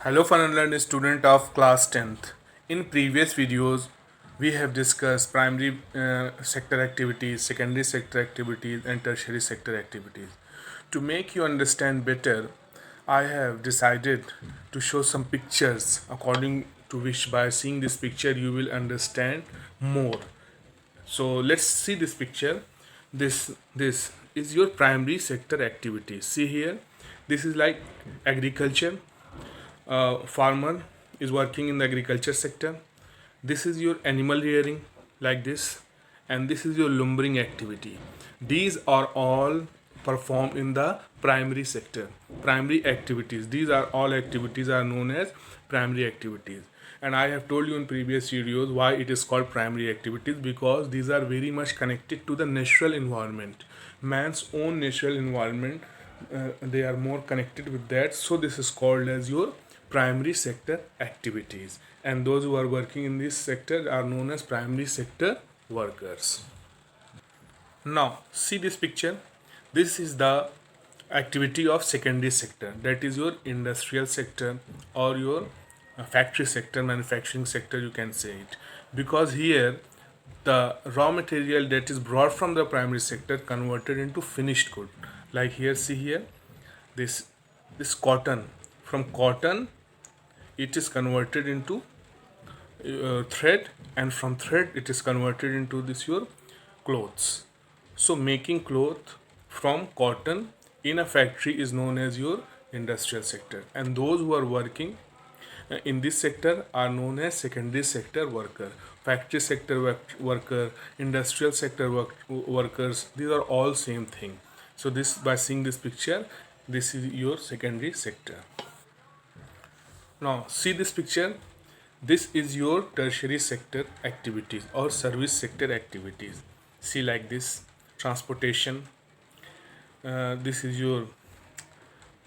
Hello fun and learned student of class 10th. In previous videos, we have discussed primary sector activities, secondary sector activities and tertiary sector activities. To make you understand better, I have decided to show some pictures according to which by seeing this picture you will understand more. So let's see this picture. This is your primary sector activity. See here, this is like agriculture. Farmer is working in the agriculture sector. This is your animal rearing, like this, and this is your lumbering activity. These are all performed in the primary sector. Primary activities, these are all activities are known as primary activities. And I have told you in previous videos why it is called primary activities, because these are very much connected to the natural environment, man's own natural environment. They are more connected with that, so this is called as your primary sector activities, and those who are working in this sector are known as primary sector workers. Now see this picture. This is the activity of secondary sector, that is your industrial sector or your factory sector, manufacturing sector you can say it, because here the raw material that is brought from the primary sector converted into finished good. Like here, see here, this this cotton, from cotton it is converted into thread, and from thread it is converted into this your clothes. So making cloth from cotton in a factory is known as your industrial sector, and those who are working in this sector are known as secondary sector worker. Factory sector worker, industrial sector workers, these are all same thing. So this, by seeing this picture, this is your secondary sector. Now see this picture. This is your tertiary sector activities or service sector activities. See, like this, transportation. This is your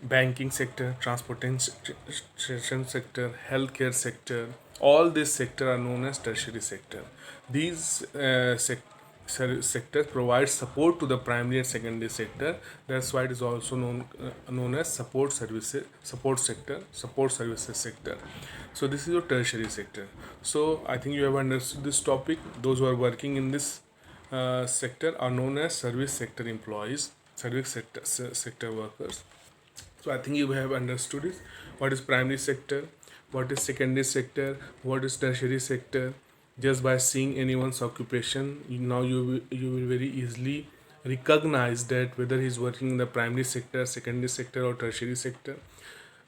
banking sector, transportation sector, healthcare sector. All these sectors are known as tertiary sector. These sectors provide support to the primary and secondary sector. That's why it is also known as support services, support sector, support services sector. So this is your tertiary sector. So I think you have understood this topic. Those who are working in this sector are known as service sector employees, service sector workers. So I think you have understood it. What is primary sector? What is secondary sector? What is tertiary sector? Just by seeing anyone's occupation, now you will very easily recognize that whether he's working in the primary sector, secondary sector, or tertiary sector,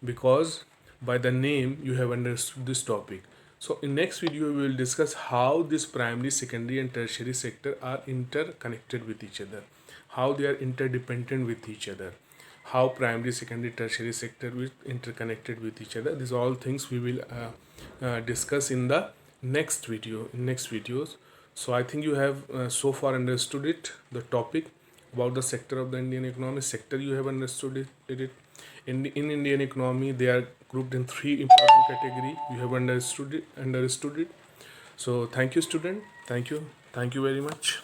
because by the name you have understood this topic. So in next video we will discuss how this primary, secondary and tertiary sector are interconnected with each other, how they are interdependent with each other, how primary, secondary, tertiary sector will interconnected with each other. These all things we will discuss in the next videos. So I think you have so far understood it, the topic about the sector of the Indian economy. Sector you have understood it. In Indian economy, they are grouped in three important category. You have understood it. So thank you, student. Thank you very much.